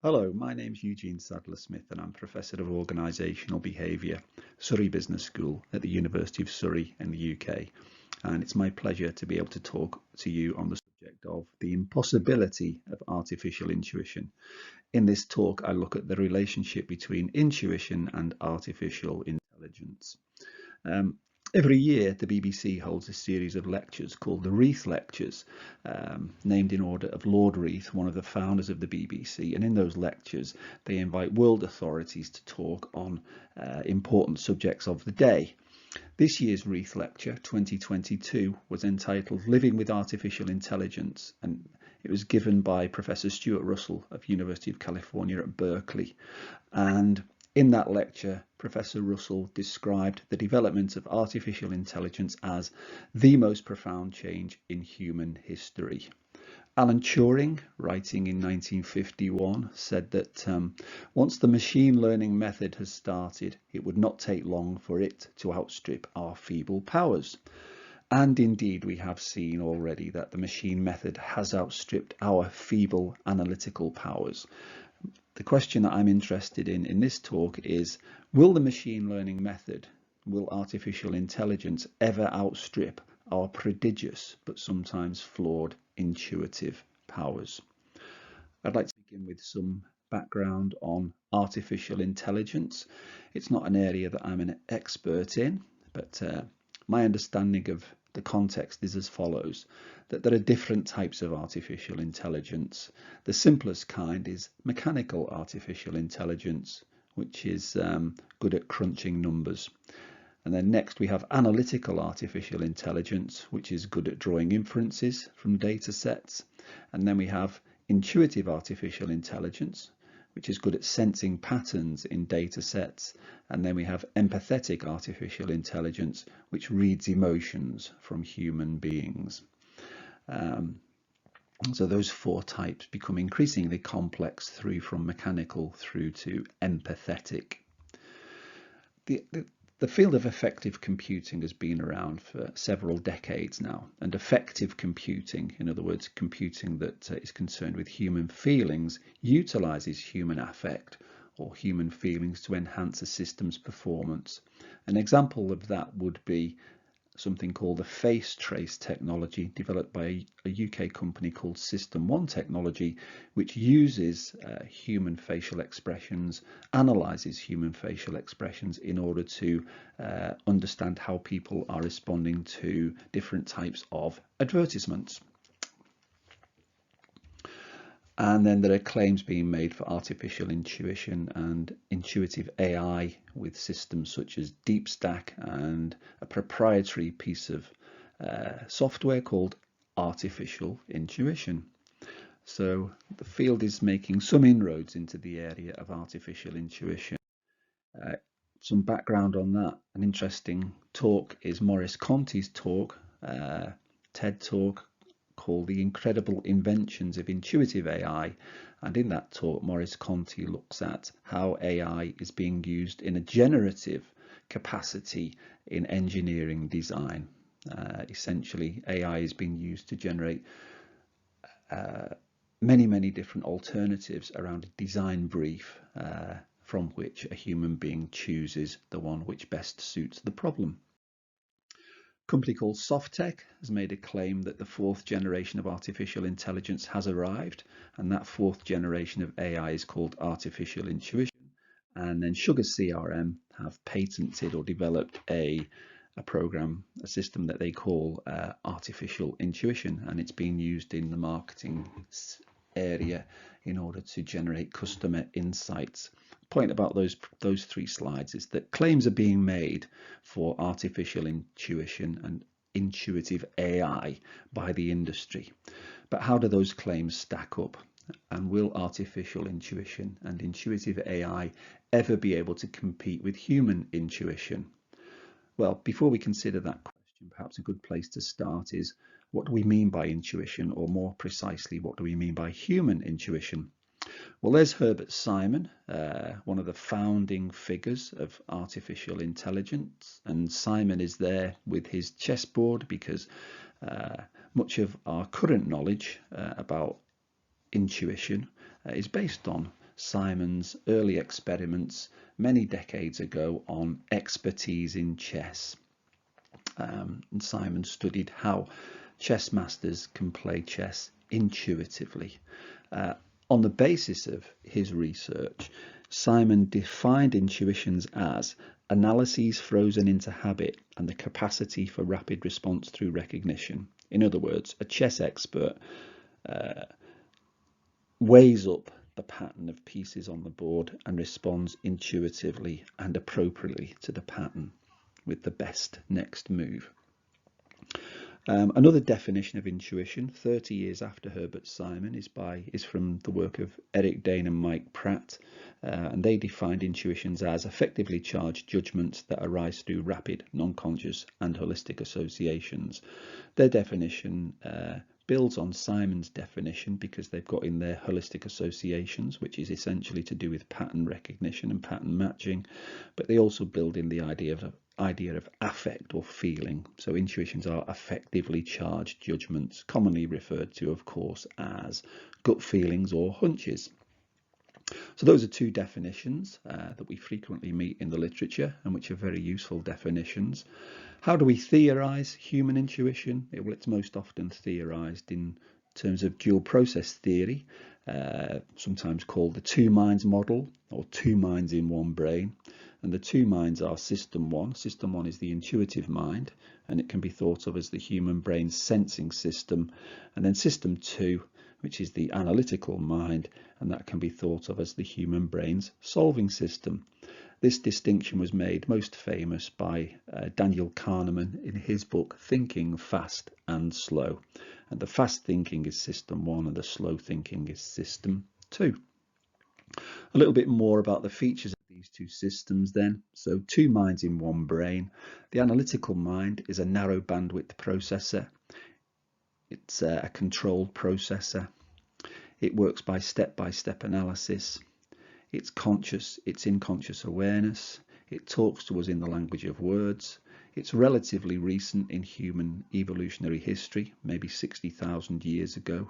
Hello, my name's Eugene Sadler-Smith and I'm Professor of Organisational Behaviour, Surrey Business School at the University of Surrey in the UK. And it's my pleasure to be able to talk to you on the subject of the impossibility of artificial intuition. In this talk, I look at the relationship between intuition and artificial intelligence. Every year, the BBC holds a series of lectures called the Reith Lectures, named in order of Lord Reith, one of the founders of the BBC. And in those lectures, they invite world authorities to talk on important subjects of the day. This year's Reith Lecture, 2022, was entitled Living with Artificial Intelligence, and it was given by Professor Stuart Russell of University of California at Berkeley. And in that lecture, Professor Russell described the development of artificial intelligence as the most profound change in human history. Alan Turing, writing in 1951, said that once the machine learning method has started, it would not take long for it to outstrip our feeble powers. And indeed, we have seen already that the machine method has outstripped our feeble analytical powers. The question that I'm interested in this talk is, will the machine learning method, will artificial intelligence ever outstrip our prodigious but sometimes flawed intuitive powers? I'd like to begin with some background on artificial intelligence. It's not an area that I'm an expert in, but my understanding of the context is as follows, that there are different types of artificial intelligence. The simplest kind is mechanical artificial intelligence, which is good at crunching numbers. And then next we have analytical artificial intelligence, which is good at drawing inferences from data sets. And then we have intuitive artificial intelligence, which is good at sensing patterns in data sets. And then we have empathetic artificial intelligence, which reads emotions from human beings. So those four types become increasingly complex from mechanical through to empathetic. The field of affective computing has been around for several decades now, and affective computing, in other words, computing that is concerned with human feelings, utilizes human affect or human feelings to enhance a system's performance. An example of that would be something called the face trace technology developed by a UK company called System 1 Technology, which uses human facial expressions, analyzes human facial expressions in order to understand how people are responding to different types of advertisements. And then there are claims being made for artificial intuition and intuitive AI with systems such as DeepStack and a proprietary piece of software called artificial intuition. So the field is making some inroads into the area of artificial intuition. Some background on that. An interesting talk is Maurice Conti's talk, TED talk, called The Incredible Inventions of Intuitive AI, and in that talk Maurice Conti looks at how AI is being used in a generative capacity in engineering design. Essentially, AI is being used to generate many different alternatives around a design brief from which a human being chooses the one which best suits the problem. A company called Softech has made a claim that the fourth generation of artificial intelligence has arrived, and that fourth generation of AI is called artificial intuition. And then Sugar CRM have patented or developed a program, a system that they call artificial intuition, and it's being used in the marketing area in order to generate customer insights. Point about those three slides is that claims are being made for artificial intuition and intuitive AI by the industry. But how do those claims stack up? And will artificial intuition and intuitive AI ever be able to compete with human intuition? Well, before we consider that question, perhaps a good place to start is, what do we mean by intuition, or more precisely, what do we mean by human intuition? Well, there's Herbert Simon, one of the founding figures of artificial intelligence, and Simon is there with his chessboard because much of our current knowledge about intuition is based on Simon's early experiments many decades ago on expertise in chess. And Simon studied how chess masters can play chess intuitively. On the basis of his research, Simon defined intuitions as analyses frozen into habit and the capacity for rapid response through recognition. In other words, a chess expert weighs up the pattern of pieces on the board and responds intuitively and appropriately to the pattern with the best next move. Another definition of intuition, 30 years after Herbert Simon, is from the work of Eric Dane and Mike Pratt, and they defined intuitions as effectively charged judgments that arise through rapid, non-conscious and holistic associations. Their definition builds on Simon's definition because they've got in there holistic associations, which is essentially to do with pattern recognition and pattern matching, but they also build in the idea of affect or feeling. So intuitions are effectively charged judgments, commonly referred to, of course, as gut feelings or hunches. So those are two definitions that we frequently meet in the literature and which are very useful definitions. How do we theorize human intuition? Well, it's most often theorized in terms of dual process theory, sometimes called the two minds model or two minds in one brain. And the two minds are system one. System one is the intuitive mind, and it can be thought of as the human brain's sensing system. And then system two, which is the analytical mind, and that can be thought of as the human brain's solving system. This distinction was made most famous by Daniel Kahneman in his book Thinking Fast and Slow. And the fast thinking is system one and the slow thinking is system two. A little bit more about the features of these two systems then. So two minds in one brain. The analytical mind is a narrow bandwidth processor. It's a controlled processor. It works by step-by-step analysis. It's conscious, it's in conscious awareness. It talks to us in the language of words. It's relatively recent in human evolutionary history, maybe 60,000 years ago,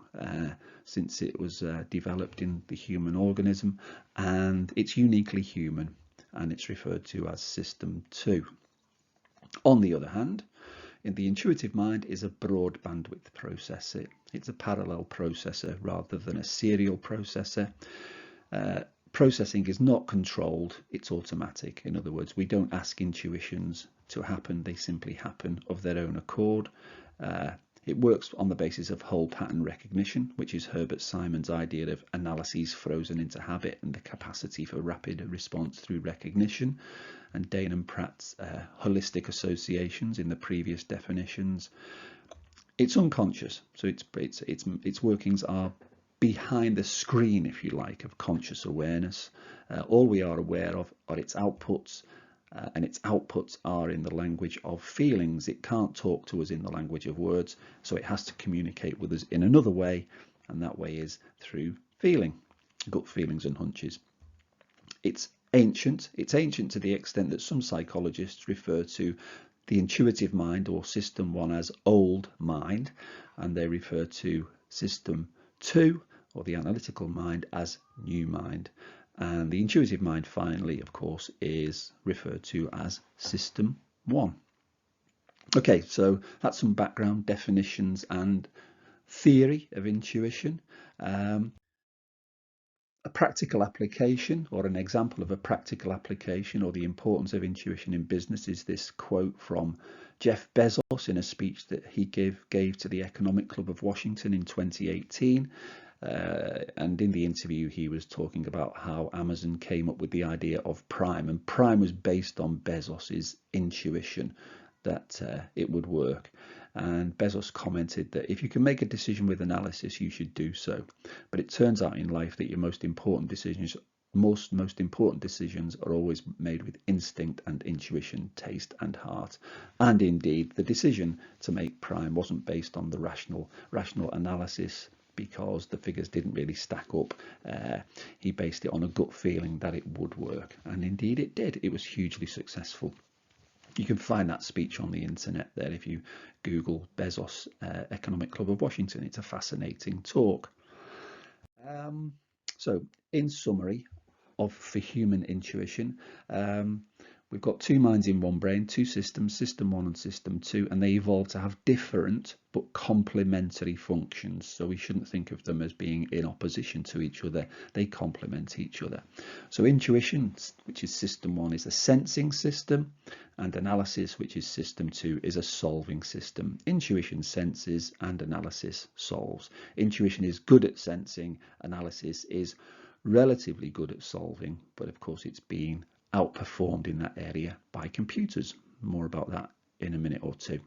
since it was developed in the human organism, and it's uniquely human, and it's referred to as System 2. On the other hand, in the intuitive mind is a broad bandwidth processor. It's a parallel processor rather than a serial processor. Processing is not controlled, it's automatic. In other words, we don't ask intuitions to happen, they simply happen of their own accord. It works on the basis of whole pattern recognition, which is Herbert Simon's idea of analyses frozen into habit and the capacity for rapid response through recognition, and Dane and Pratt's holistic associations in the previous definitions. It's unconscious, so its workings are behind the screen, if you like, of conscious awareness. All we are aware of are its outputs, and its outputs are in the language of feelings. It can't talk to us in the language of words, so it has to communicate with us in another way, and that way is through feeling, gut feelings and hunches. It's ancient. It's ancient to the extent that some psychologists refer to the intuitive mind or system one as old mind, and they refer to system two or the analytical mind as new mind. And the intuitive mind, finally, of course, is referred to as System 1. Okay, so that's some background definitions and theory of intuition. A practical application, or an example of a practical application, or the importance of intuition in business, is this quote from Jeff Bezos in a speech that he gave to the Economic Club of Washington in 2018. And in the interview, he was talking about how Amazon came up with the idea of Prime, and Prime was based on Bezos's intuition that it would work. And Bezos commented that if you can make a decision with analysis, you should do so. But it turns out in life that your most important decisions are always made with instinct and intuition, taste and heart. And indeed, the decision to make Prime wasn't based on the rational analysis, because the figures didn't really stack up. He based it on a gut feeling that it would work, and indeed it did. It was hugely successful. You can find that speech on the internet there if you Google Bezos Economic Club of Washington. It's a fascinating talk. So in summary for human intuition, we've got two minds in one brain, two systems, system 1 and system 2, and they evolved to have different but complementary functions. So we shouldn't think of them as being in opposition to each other. They complement each other. So intuition, which is system 1, is a sensing system, and analysis, which is system 2, is a solving system. Intuition senses and analysis solves. Intuition is good at sensing, analysis is relatively good at solving, but of course it's being outperformed in that area by computers. More about that in a minute or two.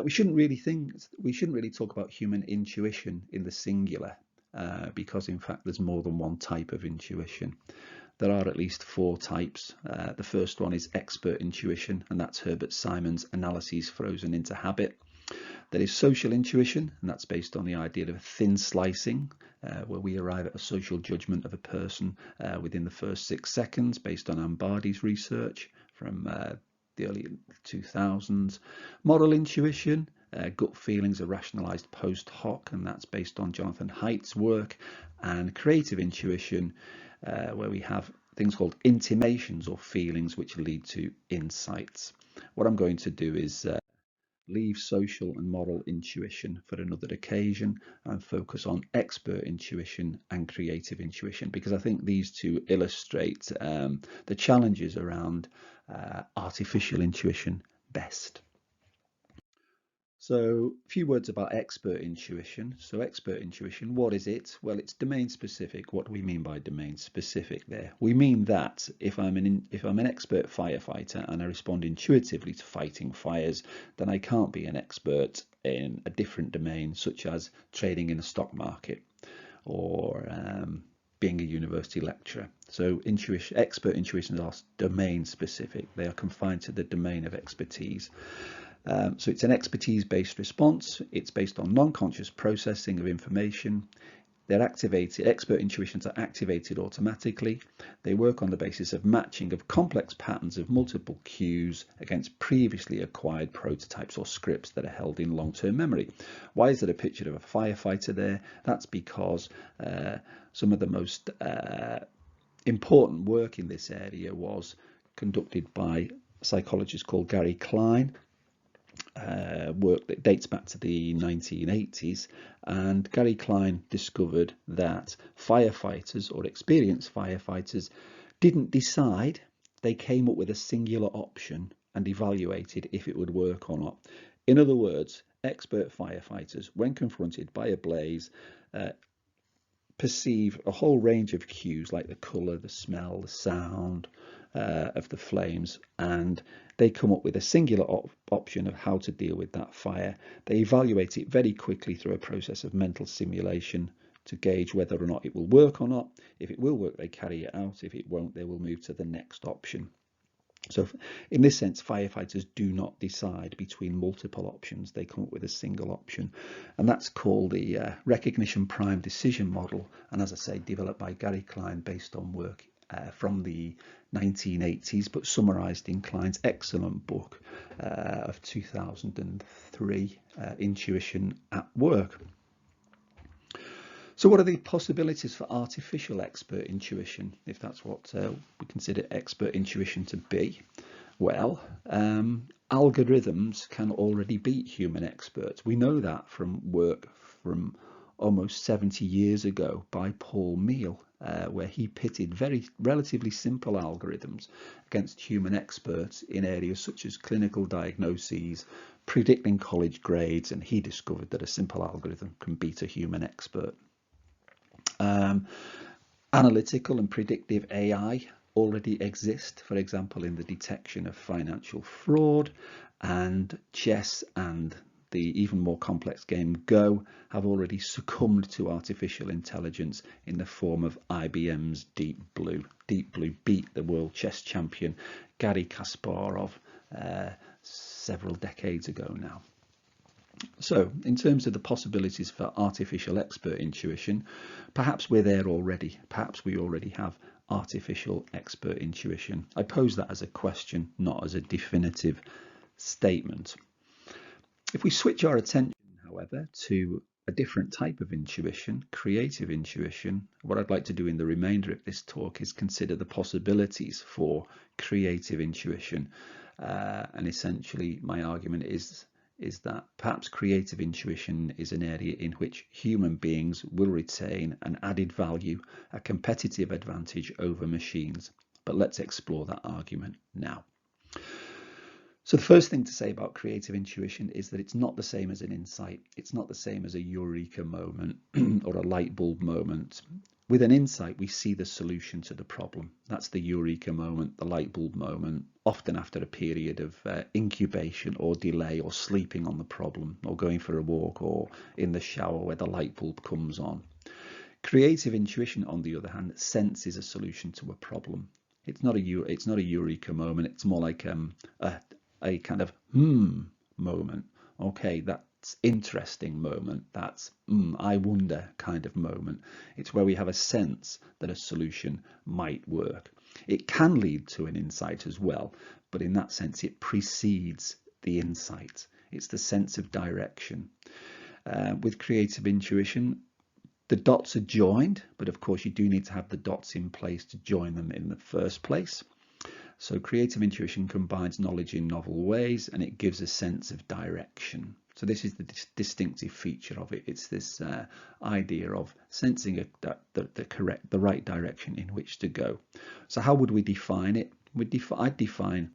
We shouldn't really talk about human intuition in the singular, because in fact there's more than one type of intuition. There are at least 4 types. The first one is expert intuition, and that's Herbert Simon's analyses frozen into habit. There is social intuition, and that's based on the idea of thin slicing, where we arrive at a social judgment of a person within the first 6 seconds, based on Ambardi's research from the early 2000s. Moral intuition, gut feelings are rationalized post hoc, and that's based on Jonathan Haidt's work. And creative intuition, where we have things called intimations or feelings which lead to insights. What I'm going to do is leave social and moral intuition for another occasion and focus on expert intuition and creative intuition, because I think these two illustrate the challenges around artificial intuition best. So a few words about expert intuition. So expert intuition, what is it? Well, it's domain specific. What do we mean by domain specific there? We mean that if I'm an expert firefighter and I respond intuitively to fighting fires, then I can't be an expert in a different domain, such as trading in a stock market or being a university lecturer. So expert intuitions are domain specific. They are confined to the domain of expertise. So it's an expertise-based response. It's based on non-conscious processing of information. They're activated. Expert intuitions are activated automatically. They work on the basis of matching of complex patterns of multiple cues against previously acquired prototypes or scripts that are held in long-term memory. Why is there a picture of a firefighter there? That's because some of the most important work in this area was conducted by a psychologist called Gary Klein. Work that dates back to the 1980s, and Gary Klein discovered that firefighters or experienced firefighters didn't decide. They came up with a singular option and evaluated if it would work or not. In other words, expert firefighters, when confronted by a blaze, perceive a whole range of cues like the colour, the smell, the sound of the flames, and they come up with a singular option of how to deal with that fire. They evaluate it very quickly through a process of mental simulation to gauge whether or not it will work or not. If it will work, they carry it out. If it won't, they will move to the next option. So in this sense, firefighters do not decide between multiple options. They come up with a single option, and that's called the recognition prime decision model, and as I say, developed by Gary Klein based on work from the 1980s, but summarized in Klein's excellent book of 2003, Intuition at Work. So what are the possibilities for artificial expert intuition, if that's what we consider expert intuition to be? Well, algorithms can already beat human experts. We know that from work from almost 70 years ago by Paul Meehl, where he pitted very relatively simple algorithms against human experts in areas such as clinical diagnoses, predicting college grades, and he discovered that a simple algorithm can beat a human expert. Analytical and predictive AI already exist, for example, in the detection of financial fraud, and chess and the even more complex game Go have already succumbed to artificial intelligence in the form of IBM's Deep Blue. Deep Blue beat the world chess champion Garry Kasparov several decades ago now. So in terms of the possibilities for artificial expert intuition, perhaps we're there already. Perhaps we already have artificial expert intuition. I pose that as a question, not as a definitive statement. If we switch our attention, however, to a different type of intuition, creative intuition. What I'd like to do in the remainder of this talk is consider the possibilities for creative intuition. And essentially my argument is that perhaps creative intuition is an area in which human beings will retain an added value, a competitive advantage over machines. But let's explore that argument now. So the first thing to say about creative intuition is that it's not the same as an insight. It's not the same as a eureka moment or a light bulb moment. With an insight, we see the solution to the problem. That's the eureka moment, the light bulb moment, often after a period of incubation or delay or sleeping on the problem or going for a walk or in the shower where the light bulb comes on. Creative intuition, on the other hand, senses a solution to a problem. It's not a eureka moment. It's more like a kind of moment. Okay, that's interesting moment. That's I wonder kind of moment. It's where we have a sense that a solution might work. It can lead to an insight as well, but in that sense it precedes the insight. It's the sense of direction. With creative intuition, the dots are joined, but of course you do need to have the dots in place to join them in the first place. So creative intuition combines knowledge in novel ways, and it gives a sense of direction. So this is the distinctive feature of it. It's this idea of sensing the right direction in which to go. So how would we define it? I'd define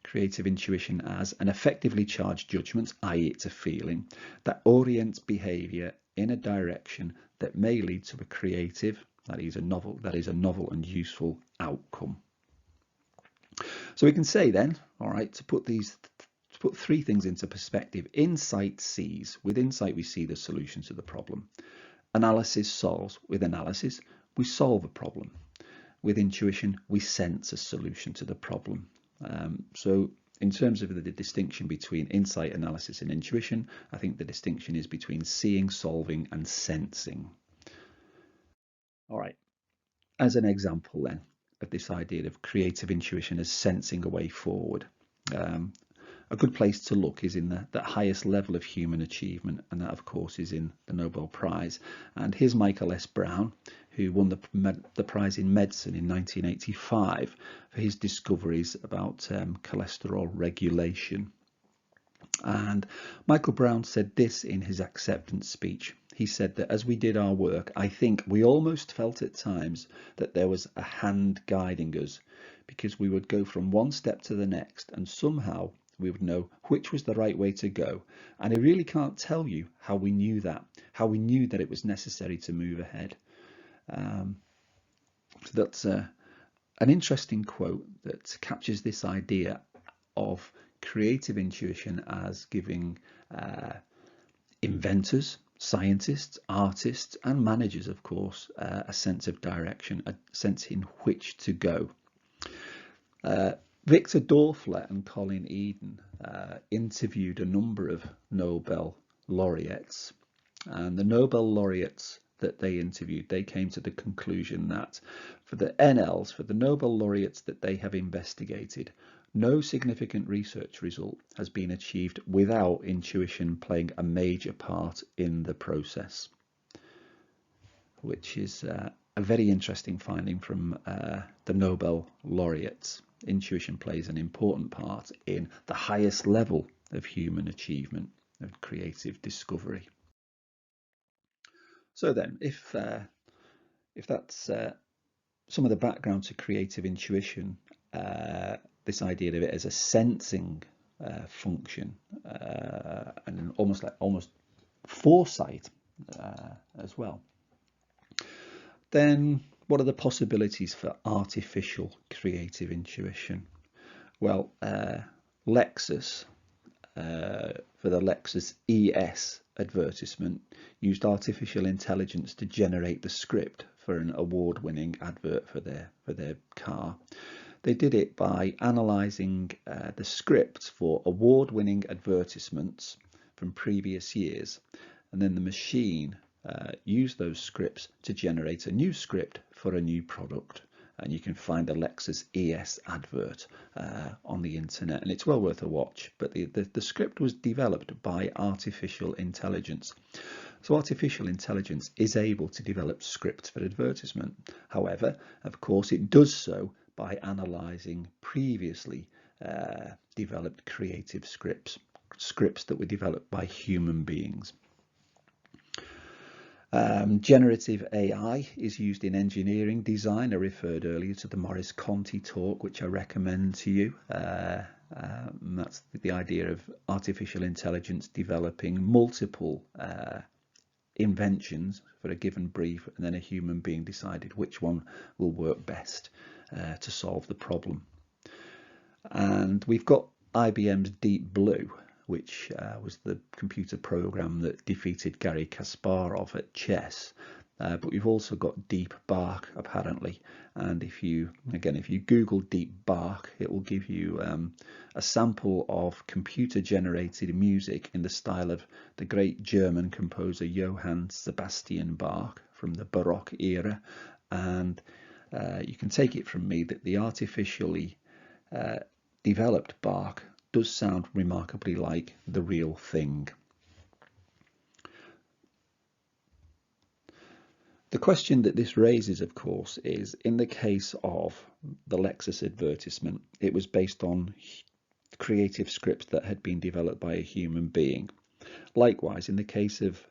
creative intuition as an affectively charged judgment, i.e. it's a feeling, that orients behaviour in a direction that may lead to a creative, that is a novel and useful outcome. So we can say then, all right, to put three things into perspective. Insight sees. With insight, we see the solution to the problem. Analysis solves. With analysis, we solve a problem. With intuition, we sense a solution to the problem. So in terms of the distinction between insight, analysis, and intuition, I think the distinction is between seeing, solving, and sensing. All right. As an example then of this idea of creative intuition as sensing a way forward, a good place to look is in the highest level of human achievement, and that of course is in the Nobel Prize. And here's Michael S. Brown, who won the prize in medicine in 1985 for his discoveries about cholesterol regulation. And Michael Brown said this in his acceptance speech. He said that as we did our work, I think we almost felt at times that there was a hand guiding us, because we would go from one step to the next and somehow we would know which was the right way to go. And I really can't tell you how we knew that it was necessary to move ahead. So that's an interesting quote that captures this idea of creative intuition as giving inventors, scientists, artists, and managers, of course, a sense of direction, a sense in which to go. Victor Dorfler and Colin Eden interviewed a number of Nobel laureates, and the Nobel laureates that they interviewed, they came to the conclusion that for the NLs, for the Nobel laureates that they have investigated, no significant research result has been achieved without intuition playing a major part in the process, which is a very interesting finding from the Nobel laureates. Intuition plays an important part in the highest level of human achievement and creative discovery. So then, if that's some of the background to creative intuition, this idea of it as a sensing function, and almost foresight as well, then what are the possibilities for artificial creative intuition? Well, Lexus, for the Lexus ES advertisement, used artificial intelligence to generate the script for an award-winning advert for their car. They did it by analysing the scripts for award-winning advertisements from previous years, and then the machine used those scripts to generate a new script for a new product. And you can find a Lexus ES advert on the internet, and it's well worth a watch. But the script was developed by artificial intelligence. So artificial intelligence is able to develop scripts for advertisement. However, of course, it does so by analysing previously developed creative scripts that were developed by human beings. Generative AI is used in engineering design. I referred earlier to the Maurice Conti talk, which I recommend to you. That's the idea of artificial intelligence developing multiple inventions for a given brief, and then a human being decided which one will work best to solve the problem. And we've got IBM's Deep Blue, which was the computer program that defeated Garry Kasparov at chess. But we've also got Deep Bark, apparently. And if you Google Deep Bark, it will give you a sample of computer-generated music in the style of the great German composer Johann Sebastian Bach from the Baroque era. And you can take it from me that the artificially developed Bach does sound remarkably like the real thing. The question that this raises, of course, is in the case of the Lexus advertisement, it was based on creative scripts that had been developed by a human being. Likewise, in the case of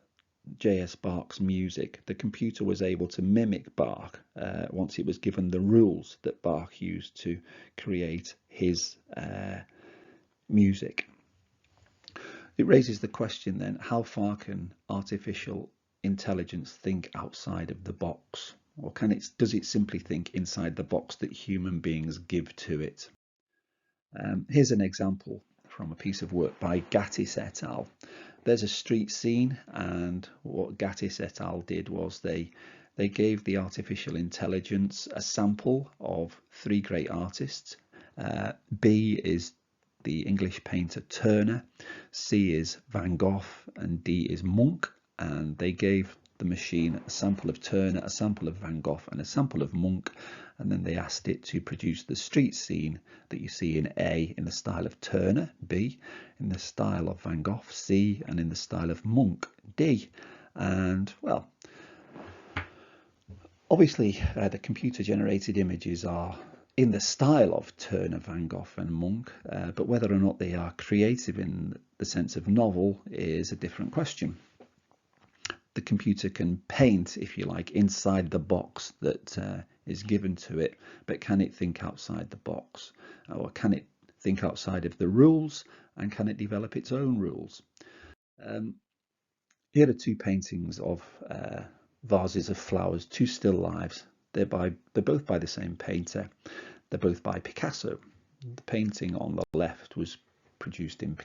J.S. Bach's music, the computer was able to mimic Bach once it was given the rules that Bach used to create his music. It raises the question then, how far can artificial intelligence think outside of the box? Or does it simply think inside the box that human beings give to it? Here's an example from a piece of work by Gattis et al. There's a street scene, and what Gattis et al. Did was they gave the artificial intelligence a sample of 3 great artists. B is the English painter Turner, C is Van Gogh, and D is Munch. And they gave the machine a sample of Turner, a sample of Van Gogh, and a sample of Munch, and then they asked it to produce the street scene that you see in A in the style of Turner, B, in the style of Van Gogh, C, and in the style of Munch, D. And well, obviously the computer-generated images are in the style of Turner, Van Gogh and Munch, but whether or not they are creative in the sense of novel is a different question. The computer can paint, if you like, inside the box that is given to it, but can it think outside the box? Or can it think outside of the rules, and can it develop its own rules? Here are 2 paintings of vases of flowers, 2 still lives. They're both by the same painter. They're both by Picasso. The painting on the left was produced in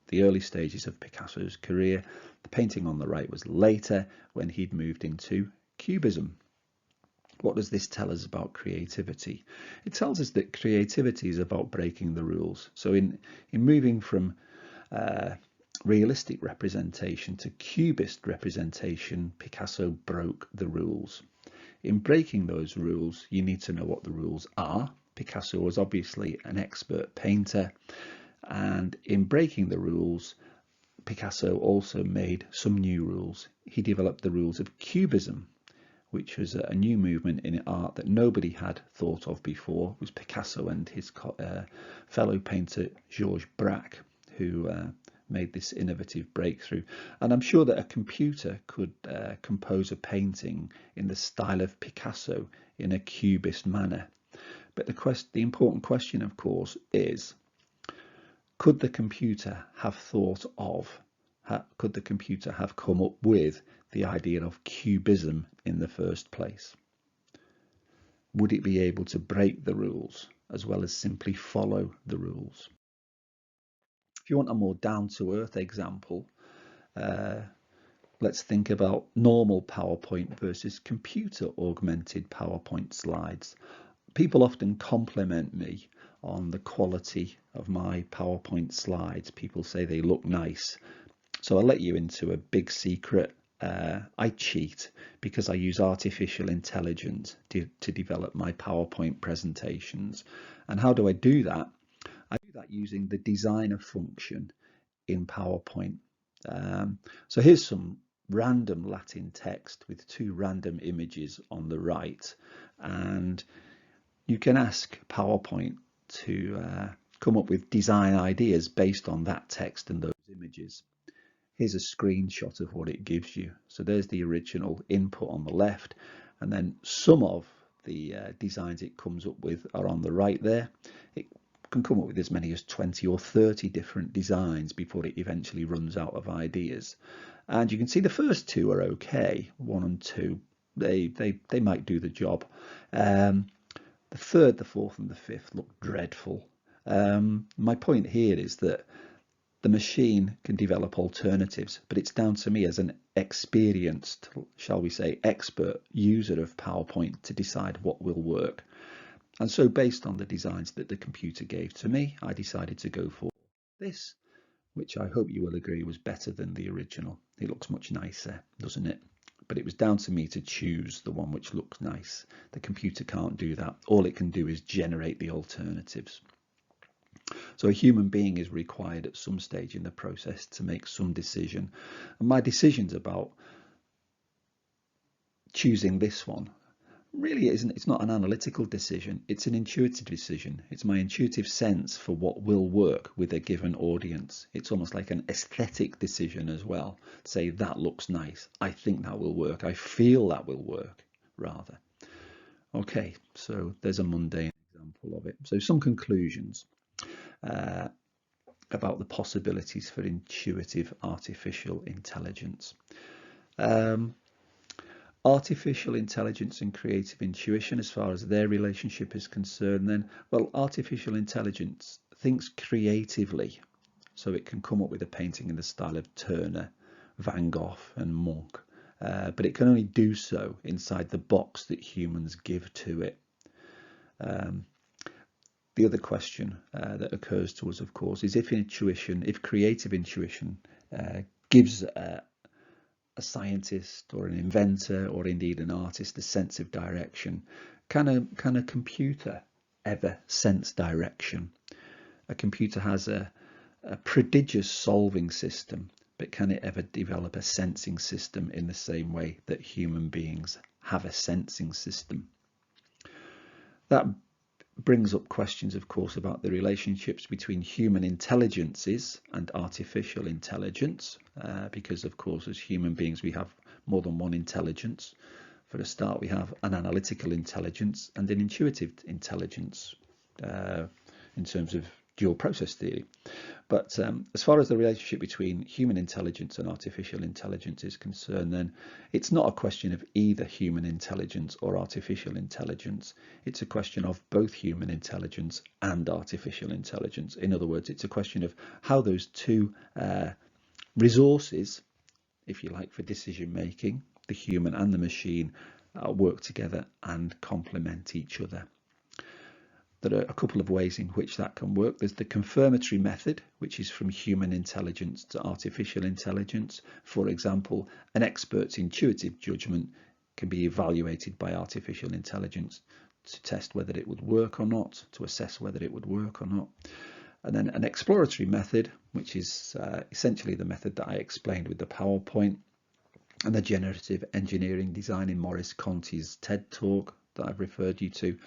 the early stages of Picasso's career. The painting on the right was later, when he'd moved into Cubism. What does this tell us about creativity? It tells us that creativity is about breaking the rules. So in moving from realistic representation to Cubist representation, Picasso broke the rules. In breaking those rules, you need to know what the rules are. Picasso was obviously an expert painter, and in breaking the rules, Picasso also made some new rules. He developed the rules of Cubism, which was a new movement in art that nobody had thought of before. It was Picasso and his fellow painter Georges Braque who made this innovative breakthrough. And I'm sure that a computer could compose a painting in the style of Picasso in a Cubist manner. But the important question, of course, is, could the computer have come up with the idea of Cubism in the first place? Would it be able to break the rules as well as simply follow the rules? If you want a more down-to-earth example, let's think about normal PowerPoint versus computer-augmented PowerPoint slides. People often compliment me on the quality of my PowerPoint slides. People say they look nice. So I'll let you into a big secret. I cheat because I use artificial intelligence to develop my PowerPoint presentations. And how do I do that? I do that using the designer function in PowerPoint. So here's some random Latin text with 2 random images on the right, and you can ask PowerPoint to come up with design ideas based on that text and those images. Here's a screenshot of what it gives you. So there's the original input on the left, and then some of the designs it comes up with are on the right there. It can come up with as many as 20 or 30 different designs before it eventually runs out of ideas. And you can see the first 2 are okay, 1 and 2. They might do the job. The 3rd, the 4th and the 5th look dreadful. My point here is that the machine can develop alternatives, but it's down to me as an experienced, shall we say, expert user of PowerPoint to decide what will work. And so based on the designs that the computer gave to me, I decided to go for this, which I hope you will agree was better than the original. It looks much nicer, doesn't it? But it was down to me to choose the one which looks nice. The computer can't do that. All it can do is generate the alternatives. So a human being is required at some stage in the process to make some decision. And my decisions about choosing this one really isn't, it's not an analytical decision, it's an intuitive decision. It's my intuitive sense for what will work with a given audience. It's almost like an aesthetic decision as well. Say, that looks nice, I think that will work, I feel that will work, rather. Okay, so there's a mundane example of it. So some conclusions about the possibilities for intuitive artificial intelligence. Artificial intelligence and creative intuition, as far as their relationship is concerned, then, well, artificial intelligence thinks creatively, so it can come up with a painting in the style of Turner, Van Gogh and Munch, but it can only do so inside the box that humans give to it. The other question that occurs to us, of course, is if creative intuition gives a scientist or an inventor or indeed an artist a sense of direction, can a computer ever sense direction? A computer has a prodigious solving system, but can it ever develop a sensing system in the same way that human beings have a sensing system? That brings up questions, of course, about the relationships between human intelligences and artificial intelligence, because, of course, as human beings, we have more than one intelligence. For a start, we have an analytical intelligence and an intuitive intelligence in terms of dual process theory. But as far as the relationship between human intelligence and artificial intelligence is concerned, then it's not a question of either human intelligence or artificial intelligence. It's a question of both human intelligence and artificial intelligence. In other words, it's a question of how those two resources, if you like, for decision making, the human and the machine, work together and complement each other. There are a couple of ways in which that can work. There's the confirmatory method, which is from human intelligence to artificial intelligence. For example, an expert's intuitive judgment can be evaluated by artificial intelligence to test whether it would work or not, to assess whether it would work or not. And then an exploratory method, which is essentially the method that I explained with the PowerPoint, and the generative engineering design in Maurice Conti's TED talk that I've referred you to.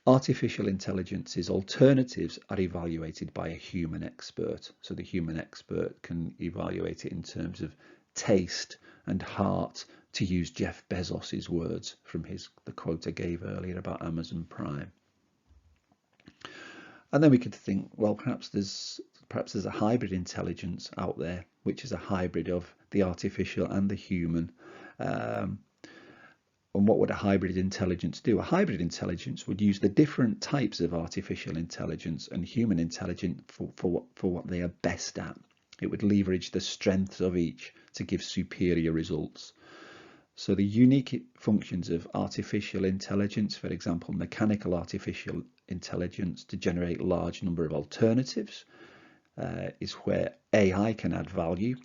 Artificial intelligence's alternatives are evaluated by a human expert. So the human expert can evaluate it in terms of taste and heart, to use Jeff Bezos's words from the quote I gave earlier about Amazon Prime. And then we could think, well, perhaps there's a hybrid intelligence out there, which is a hybrid of the artificial and the human. And what would a hybrid intelligence do? A hybrid intelligence would use the different types of artificial intelligence and human intelligence for what they are best at. It would leverage the strengths of each to give superior results. So the unique functions of artificial intelligence, for example, mechanical artificial intelligence to generate a large number of alternatives, is where AI can add value.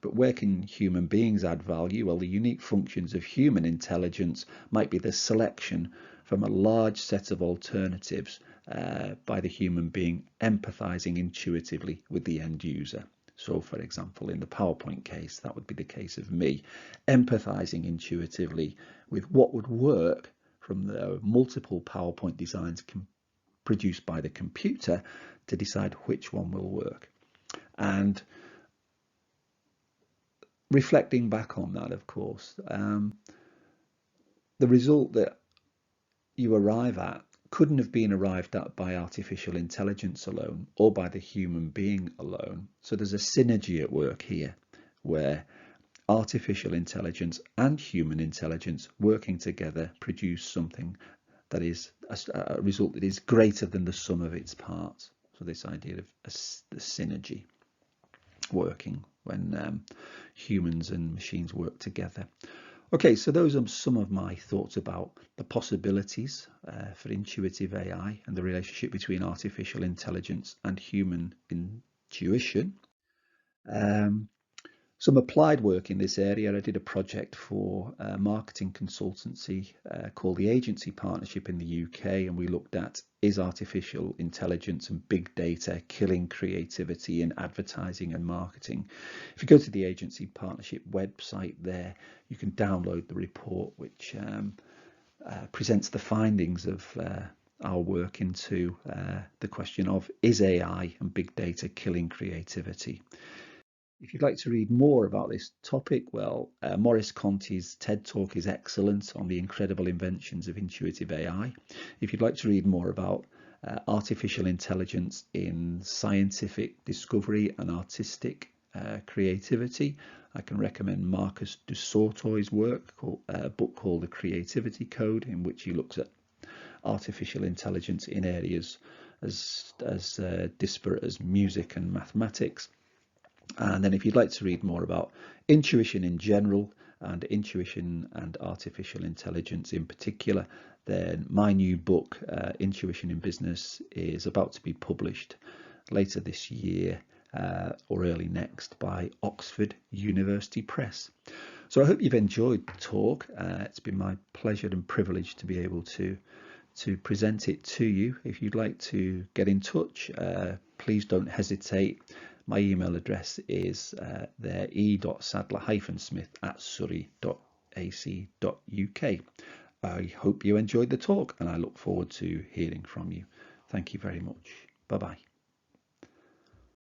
But where can human beings add value? Well, the unique functions of human intelligence might be the selection from a large set of alternatives by the human being empathizing intuitively with the end user. So, for example, in the PowerPoint case, that would be the case of me empathizing intuitively with what would work from the multiple PowerPoint designs produced by the computer to decide which one will work. And reflecting back on that, of course, the result that you arrive at couldn't have been arrived at by artificial intelligence alone or by the human being alone. So there's a synergy at work here where artificial intelligence and human intelligence working together produce something that is a result that is greater than the sum of its parts. So this idea of the synergy working when humans and machines work together. Okay, so those are some of my thoughts about the possibilities for intuitive AI and the relationship between artificial intelligence and human intuition. Some applied work in this area. I did a project for a marketing consultancy called the Agency Partnership in the UK, and we looked at, is artificial intelligence and big data killing creativity in advertising and marketing? If you go to the Agency Partnership website there, you can download the report which presents the findings of our work into the question of, is AI and big data killing creativity? If you'd like to read more about this topic, well, Maurice Conti's TED Talk is excellent on the incredible inventions of intuitive AI. If you'd like to read more about artificial intelligence in scientific discovery and artistic creativity, I can recommend Markus Dusortoy's work, a book called The Creativity Code, in which he looks at artificial intelligence in areas as disparate as music and mathematics. And then if you'd like to read more about intuition in general and intuition and artificial intelligence in particular, then my new book, Intuition in Business, is about to be published later this year or early next by Oxford University Press. So I hope you've enjoyed the talk. It's been my pleasure and privilege to be able to present it to you. If you'd like to get in touch, please don't hesitate. My email address is there, e.sadler-smith@surrey.ac.uk. I hope you enjoyed the talk and I look forward to hearing from you. Thank you very much. Bye-bye.